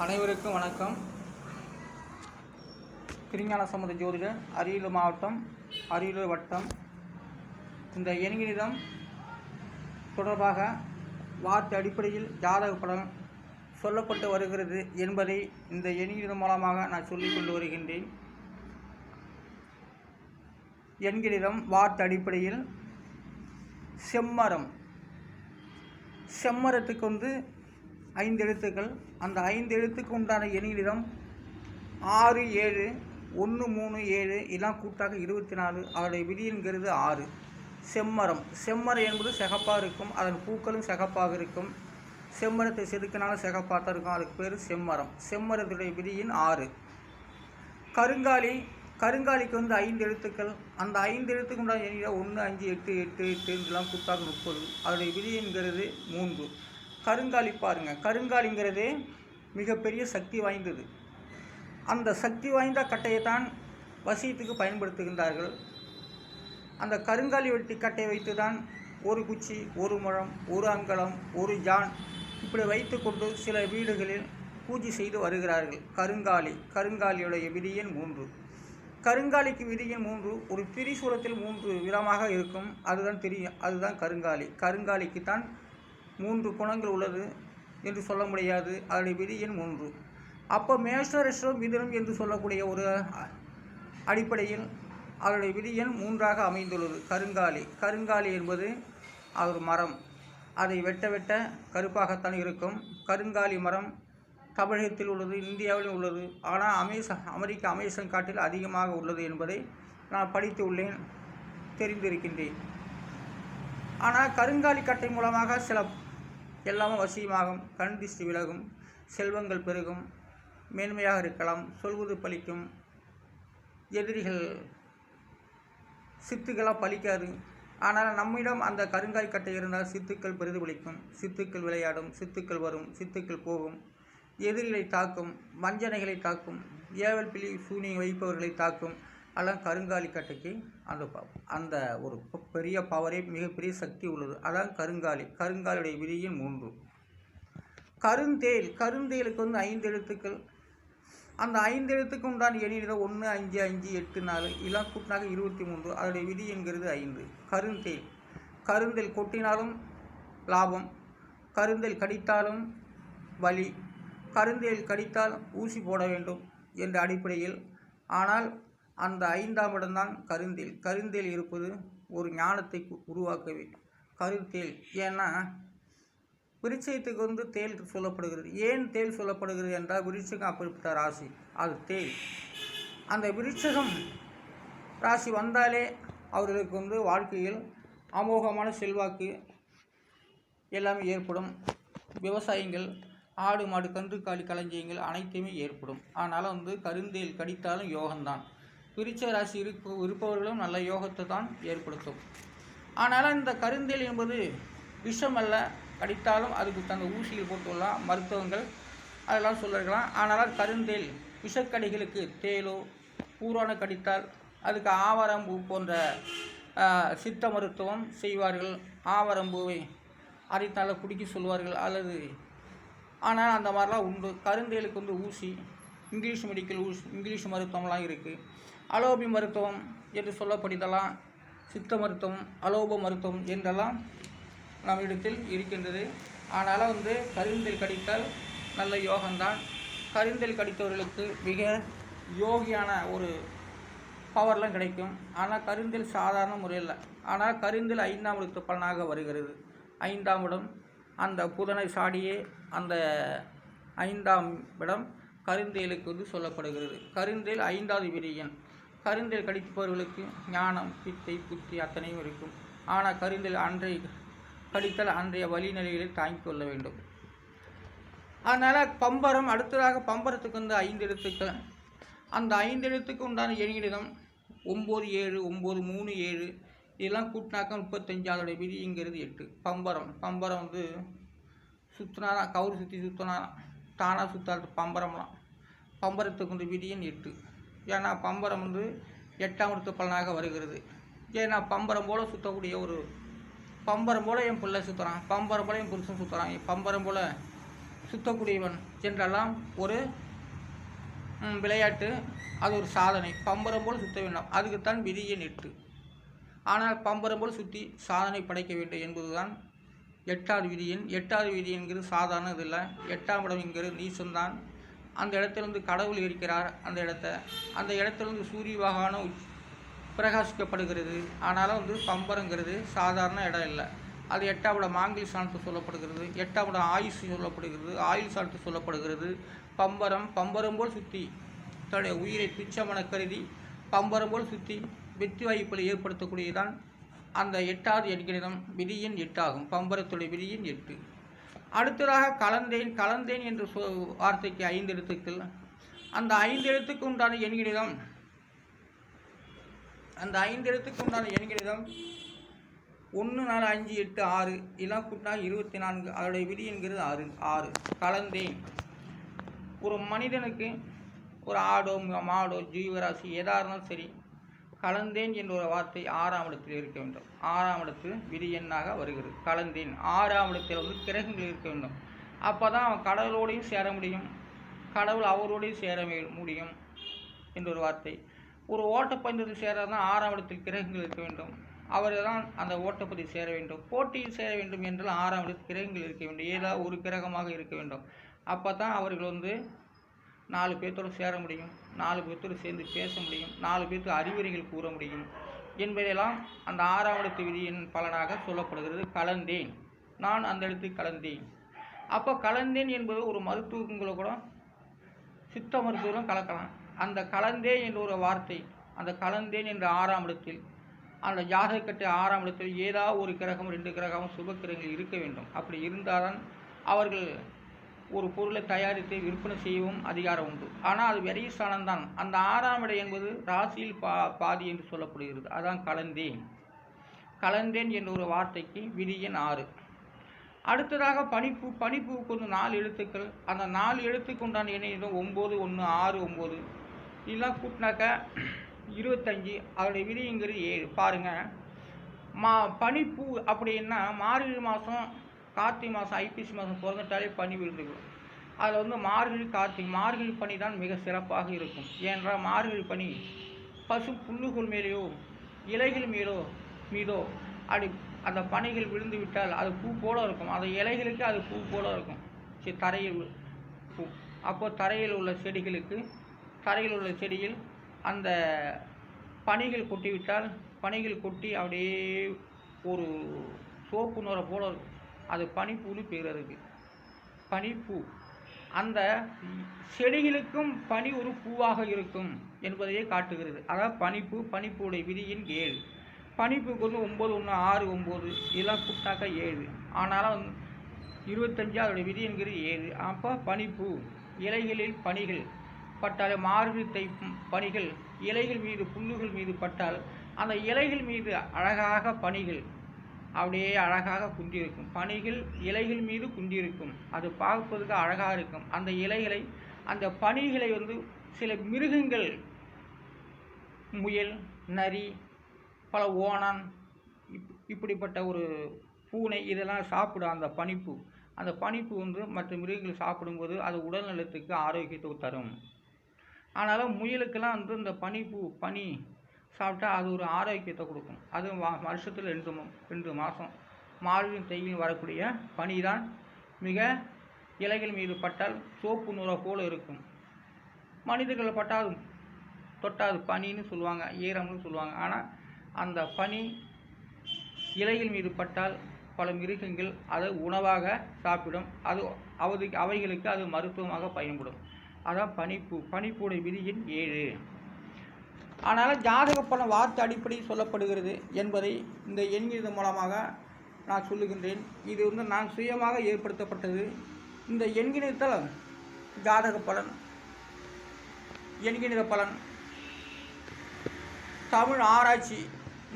அனைவருக்கும் வணக்கம். திருஞான சம்பந்த ஜோதிடர், அரியலூர் மாவட்டம், அரியலூர் வட்டம். இந்த எண்கணிதம் தொடர்பாக வார்த்தை அடிப்படையில் ஜாதக பலன் சொல்லப்பட்டு வருகிறது என்பதை இந்த எண்கணிதம் மூலமாக நான் சொல்லிக் கொண்டு வருகின்றேன். எண்கணிதம் வார்த்தை அடிப்படையில் செம்மரத்துக்கு 5 எழுத்துக்கள். அந்த 5 எழுத்துக்கு உண்டான எண்கணிதம் 6, 7, 1, 3, 7 எல்லாம் கூட்டாக 24. அதனுடைய விதிங்கிறது 6. செம்மரம் என்பது சிகப்பாக இருக்கும். அதன் பூக்களும் சிகப்பாக இருக்கும். செம்மரத்தை செதுக்கினாலும் சிகப்பாக தான் இருக்கும். அதுக்கு பேர் செம்மரம். செம்மரத்துடைய விதியின் 6. கருங்காலிக்கு 5 எழுத்துக்கள். அந்த 5 எழுத்துக்கு உண்டான எண்ணிக்கை 1, 5, 8, 8, 8 இதெல்லாம் கூட்டாக 30. அதனுடைய விதிங்கிறது 3. கருங்காலி பாருங்கள், கருங்காலிங்கிறது மிகப்பெரிய சக்தி வாய்ந்தது. அந்த சக்தி வாய்ந்த கட்டையை தான் வசியத்துக்கு பயன்படுத்துகின்றார்கள். அந்த கருங்காலி வெட்டி கட்டையை வைத்து தான் ஒரு குச்சி, ஒரு முழம், ஒரு அங்கலம், ஒரு ஜான் இப்படி வைத்து கொண்டு சில வீடுகளில் பூஜை செய்து வருகிறார்கள். கருங்காலியுடைய விதியின் 3. கருங்காலிக்கு விதியின் 3. ஒரு திரிசூலத்தில் 3 விதமாக இருக்கும். அதுதான் கருங்காலிக்கு தான் 3 குணங்கள் உள்ளது என்று சொல்ல முடியாது. அதனுடைய விதியின் 3. அப்போ மேஷரிஷம் மிதுனம் என்று சொல்லக்கூடிய ஒரு அடிப்படையில் அதனுடைய விதியின் 3ஆக அமைந்துள்ளது. கருங்காலி என்பது ஒரு மரம். அதை வெட்ட கருப்பாகத்தான் இருக்கும். கருங்காலி மரம் தமிழகத்தில் உள்ளது, இந்தியாவிலும் உள்ளது. ஆனால் அமெரிக்க அமேசான் காட்டில் அதிகமாக உள்ளது என்பதை நான் படித்து உள்ளேன், தெரிந்திருக்கின்றேன். ஆனால் கருங்காலி கட்டை மூலமாக எல்லாமே வசியமாகும், கண் திருஷ்டி விலகும், செல்வங்கள் பெருகும், மேன்மையாக இருக்கலாம், சொல்வது பலிக்கும், எதிரிகள் சித்துக்களாக பலிக்காது. ஆனால் நம்மிடம் அந்த கருங்காலி கட்டை இருந்தால் சித்துக்கள் பிரதிபலிக்கும், சித்துக்கள் விளையாடும், சித்துக்கள் வரும், சித்துக்கள் போகும், எதிரிகளை தாக்கும், வஞ்சனைகளை தாக்கும், ஏவல் பிழி சூனியம் வைப்பவர்களை தாக்கும். அதெல்லாம் கருங்காலி கட்டைக்கு அந்த ஒரு பெரிய பவரே, மிகப்பெரிய சக்தி உள்ளது. அதான் கருங்காலியுடைய விதியின் 3. கருந்தேலுக்கு 5 எழுத்துக்கள். அந்த 5 எழுத்துக்கு உண்டான எண்ணிக்கை 1, 5, 5, 8, 4 எல்லாம் கூட்டினாக 23. அதனுடைய விதி என்கிறது 5. கருந்தேல் கொட்டினாலும் லாபம், கருந்தேல் கடித்தாலும் வலி, கருந்தேல் கடித்தால் ஊசி போட வேண்டும் என்ற அடிப்படையில். ஆனால் அந்த 5ஆம் இடம்தான் கருந்தேல் இருப்பது ஒரு ஞானத்தை உருவாக்கவே. கருந்தேல் ஏன்னா விருட்சத்துக்கு தேல் சொல்லப்படுகிறது. ஏன் தேல் சொல்லப்படுகிறது என்றால் விருட்சகம் அப்படிப்பட்ட ராசி, அது தேல். அந்த விருட்சகம் ராசி வந்தாலே அவர்களுக்கு வாழ்க்கையில் அமோகமான செல்வாக்கு எல்லாமே ஏற்படும். விவசாயங்கள், ஆடு மாடு கன்றுக்காலி களஞ்சியங்கள் அனைத்துமே ஏற்படும். அதனால் கருந்தேல் கடித்தாலும் யோகம்தான். விருட்ச ராசி இருப்பவர்களும் நல்ல யோகத்தை தான் ஏற்படுத்தும். ஆனால் இந்த கருந்தேல் என்பது விஷம் அல்ல. கடித்தாலும் அதுக்கு தந்த ஊசியில் போட்டுள்ளலாம், மருத்துவங்கள் அதெல்லாம் சொல்லிருக்கலாம். ஆனால் கருந்தேல் விஷக்கடிகளுக்கு தேலோ பூரான கடித்தால் அதுக்கு ஆவாரம்பூ போன்ற சித்த மருத்துவம் செய்வார்கள். ஆவாரம்பூவை அரைத்தால குடிக்க சொல்வார்கள் அல்லது. ஆனால் அந்த மாதிரிலாம் உண்டு. கருந்தேலுக்கு ஊசி, இங்கிலீஷ் மருத்துவம்லாம் இருக்குது. அலோபி மருத்துவம் என்று சொல்லப்படுதெல்லாம் சித்த மருத்துவம், அலோப மருத்துவம் என்றெல்லாம் நம் இடத்தில் இருக்கின்றது. ஆனால் கருந்தேல் கடித்தால் நல்ல யோகம்தான். கருந்தேல் கடித்தவர்களுக்கு மிக யோகியான ஒரு பவர்லாம் கிடைக்கும். ஆனால் கருந்தேல் சாதாரண முறையில். ஆனால் கருந்தேல் 5ஆம் இடத்து பலனாக வருகிறது. 5ஆம் இடம் அந்த புதனை சாடியே அந்த 5ஆம் இடம் கருந்தேலுக்கு சொல்லப்படுகிறது. கருந்தேல் 5வது விதியன். கருந்தேல் கடிப்பவர்களுக்கு ஞானம், பித்தை, புத்தி அத்தனையும் இருக்கும். ஆனால் கருந்தேல் கடித்தல் அன்றைய வழிநிலைகளை தாங்கிக் கொள்ள வேண்டும். அதனால் பம்பரம், அடுத்ததாக பம்பரத்துக்கு 5 எழுத்துக்கள். அந்த 5 எழுத்துக்கு உண்டான எண்ணிடம் 9, 7, 9, 3, 7 இதெல்லாம் கூட்டினாக்க 35. அதோடைய விதிங்கிறது 8. பம்பரம் சுற்றினா கவுரு சுற்றினா தானாக சுற்றாது பம்பரம்லாம். பம்பரத்துக்கு விதியின் 8. ஏன்னா பம்பரம் 8ஆம் இடத்து பலனாக வருகிறது. ஏன்னா பம்பரம் போல் சுற்றக்கூடிய ஒரு பம்பரம் போல் என் பிள்ளை சுற்றுறான், பம்பரம் போல் என் புருஷன் சுற்றுறான், பம்பரம் போல் சுத்தக்கூடியவன் என்றெல்லாம் ஒரு விளையாட்டு. அது ஒரு சாதனை. பம்பரம் போல் சுத்த வேண்டும், அதுக்குத்தான் விதியின் 8. ஆனால் பம்பரம் போல் சுற்றி சாதனை படைக்க வேண்டும் என்பதுதான் 8வது விதியின். 8வது விதி என்கிறது சாதாரண இதில்லை. 8ஆம் இடம் என்கிறது நீசம்தான். அந்த இடத்திலிருந்து கடவுள் இருக்கிறார். அந்த இடத்திலிருந்து சூரிய பகவானும் பிரகாசிக்கப்படுகிறது. ஆனாலும் பம்பரங்கிறது சாதாரண இடம் இல்லை. அது 8ஆம் இடம் மாங்கில் சால்ட்டு சொல்லப்படுகிறது. 8ஆம் இடம் ஆயுஷ் சொல்லப்படுகிறது, ஆயுள் சால்ட்டு சொல்லப்படுகிறது. பம்பரம் போல் சுற்றி தன்னுடைய உயிரை துச்சமென கருதி பம்பரம் போல் சுற்றி வெற்றி வாய்ப்புகளை ஏற்படுத்தக்கூடியதான் அந்த 8வது எண்கணிதம். விதியின் 8 ஆகும். பம்பரத்துடைய விதியின் 8. அடுத்ததாக கலந்தேன் என்ற வார்த்தைக்கு 5 எழுத்துக்கள். அந்த 5 எழுத்துக்கு உண்டான எண்கணிதம், அந்த 5 எழுத்துக்கு உண்டான எண்கணிதம் 1 4 5 8 6 இதெல்லாம் கூட்டினா 24. அதோடைய விதி என்கிறது 6. கலந்தேன். ஒரு மனிதனுக்கு ஒரு ஆடோ மாடோ ஜீவராசி எதாக இருந்தாலும் சரி, கலந்தேன் என்ற ஒரு வார்த்தை 6ஆம் இடத்தில் இருக்க வேண்டும். 6ஆம் இடத்தில் விதி எண்ணாக வருகிறது. கலந்தேன் 6ஆம் இடத்தில் கிரகங்கள் இருக்க வேண்டும். அப்போ தான் அவன் கடவுளோடையும் சேர முடியும், கடவுள் அவரோடையும் சேர முடியும் என்ற ஒரு வார்த்தை. ஒரு ஓட்டப்பந்தயத்தில் சேரதான் 6ஆம் இடத்தில் கிரகங்கள் இருக்க வேண்டும். அவர்கள் தான் அந்த ஓட்டப்பந்தயத்தில் சேர வேண்டும். போட்டியில் சேர வேண்டும் என்றால் 6ஆம் இடத்தில் கிரகங்கள் இருக்க வேண்டும். ஏதாவது ஒரு கிரகமாக இருக்க வேண்டும். அப்போ தான் அவர்கள் 4 பேர்த்தோடு சேர முடியும், 4 பேர்த்தோடு சேர்ந்து பேச முடியும், 4 பேர்த்து அறிவுரைகள் கூற முடியும் என்பதெல்லாம் அந்த 6ஆம் இடத்து விதியின் பலனாக சொல்லப்படுகிறது. கலந்தேன், நான் அந்த இடத்துக்கு கலந்தேன். அப்போ கலந்தேன் என்பது ஒரு மருத்துவங்களை கூட சித்த மருத்துவரும் கலக்கலாம். அந்த கலந்தேன் என்ற ஒரு வார்த்தை, அந்த கலந்தேன் என்ற 6ஆம் இடத்தில், அந்த ஜாதகக்கட்டு 6ஆம் இடத்தில் ஏதாவது ஒரு கிரகம் 2 கிரகம் சுப கிரகங்கள் இருக்க வேண்டும். அப்படி இருந்தால்தான் அவர்கள் ஒரு பொருளை தயாரித்து விற்பனை செய்யவும் அதிகாரம் உண்டு. ஆனால் அது விரைஸ்தானம்தான். அந்த 6ஆம் இடம் என்பது ராசியில் பாதி என்று சொல்லப்படுகிறது. அதான் கலந்தேன் என்ற ஒரு வார்த்தைக்கு விதியின் 6. அடுத்ததாக பனிப்பூவுக்கு 4 எழுத்துக்கள். அந்த 4 எழுத்துக்கு உண்டான எண்ணெய் 9 1 6 9 இதெல்லாம் கூட்டினாக்கா 25. அதோடைய விதிங்கிறது 7. பாருங்கள், பனிப்பூ அப்படின்னா மார்கழி மாதம், கார்த்திகை மாதம், ஐப்பசி மாதம் பிறந்துட்டாலே பனி விழுந்துக்கும். அதில் மார்கழி கார்த்திகை மார்கழி பனி தான் மிக சிறப்பாக இருக்கும். ஏனென்றால் மார்கழி பனி பசு புல்லுகள் மேலேயோ இலைகள் மீதோ அப்படி அந்த பனிகள் விழுந்து விட்டால் அது பூ போல இருக்கும். அந்த இலைகளுக்கு அது பூ போல இருக்கும். தரையில் பூ. அப்போ தரையில் உள்ள செடியில் அந்த பனிகள் கொட்டிவிட்டால், பனிகள் கொட்டி அப்படியே ஒரு சோப்பு நுரை போல இருக்கும். அது பனிப்பூன்னு பேர். அதுக்கு பனிப்பூ. அந்த செடிகளுக்கும் பனி ஒரு பூவாக இருக்கும் என்பதையே காட்டுகிறது. அதாவது பனிப்பூடைய விதியின் 7. பனிப்பூக்கு 9 1 6 9 இதெல்லாம் கூட்டாக்கா 7. ஆனாலும் 25 அதோடைய விதி என்கிறது 7. அப்போ பனிப்பூ இலைகளில் பனிகள் பட்டால், மார்கழி பனிகள் இலைகள் மீது புல்லுகள் மீது பட்டால் அந்த இலைகள் மீது அழகாக பனிகள் அப்படியே அழகாக குந்திருக்கும். பனிகள் இலைகள் மீது குந்திருக்கும். அது பார்ப்பதற்கு அழகாக இருக்கும். அந்த இலைகளை, அந்த பனிகளை சில மிருகங்கள், முயல், நரி, பல ஓணான், இப்படிப்பட்ட ஒரு பூனை இதெல்லாம் சாப்பிடும் அந்த பனிப்பூ. அந்த பனிப்பூ மற்ற மிருகங்கள் சாப்பிடும்போது அது உடல் நலத்துக்கு ஆரோக்கியத்தை தரும். ஆனாலும் முயலுக்கெல்லாம் இந்த பனி சாப்பிட்டா அது ஒரு ஆரோக்கியத்தை கொடுக்கும். அது வருஷத்தில் 2 மாதம் மார்கழியும் தையிலும் வரக்கூடிய பனி தான் மிக இலைகள் மீது பட்டால் சோப்பு நூறை போல் இருக்கும். மனிதர்களை பட்டால் தொட்டாது பனின்னு சொல்லுவாங்க, ஈரம்னு சொல்லுவாங்க. ஆனால் அந்த பனி இலைகள் மீது பட்டால் பல மிருகங்கள் அதை உணவாக சாப்பிடும். அது அவைகளுக்கு அது மருத்துவமாக பயன்படும். அதான் பனிப்பூடைய விதியின் 7. ஆனாலும் ஜாதக பலன் வார்த்தை அடிப்படையில் சொல்லப்படுகிறது என்பதை இந்த எண்கணிதம் மூலமாக நான் சொல்லுகின்றேன். இது நான் சுயமாக ஏற்படுத்தப்பட்டது. இந்த எண்கணிதத்தில் ஜாதக பலன், எண்கணித பலன், தமிழ் ஆராய்ச்சி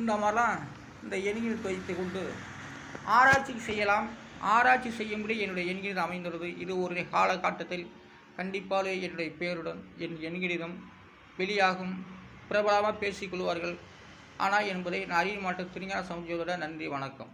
இந்த மாதிரிலாம் இந்த எண்கணிதத்தை வைத்து கொண்டு ஆராய்ச்சி செய்யலாம். ஆராய்ச்சி செய்யும்படி என்னுடைய எண்கணிதம் அமைந்துள்ளது. இது ஒரு காலகட்டத்தில் கண்டிப்பாக என்னுடைய பெயருடன் என் எண்கணிதம் வெளியாகும். பிரபலமாக பேசிக்கொள்வார்கள். ஆனால் என்பதை நான் அறிய மாட்டேன். திருஞான சமுஜோதர. நன்றி, வணக்கம்.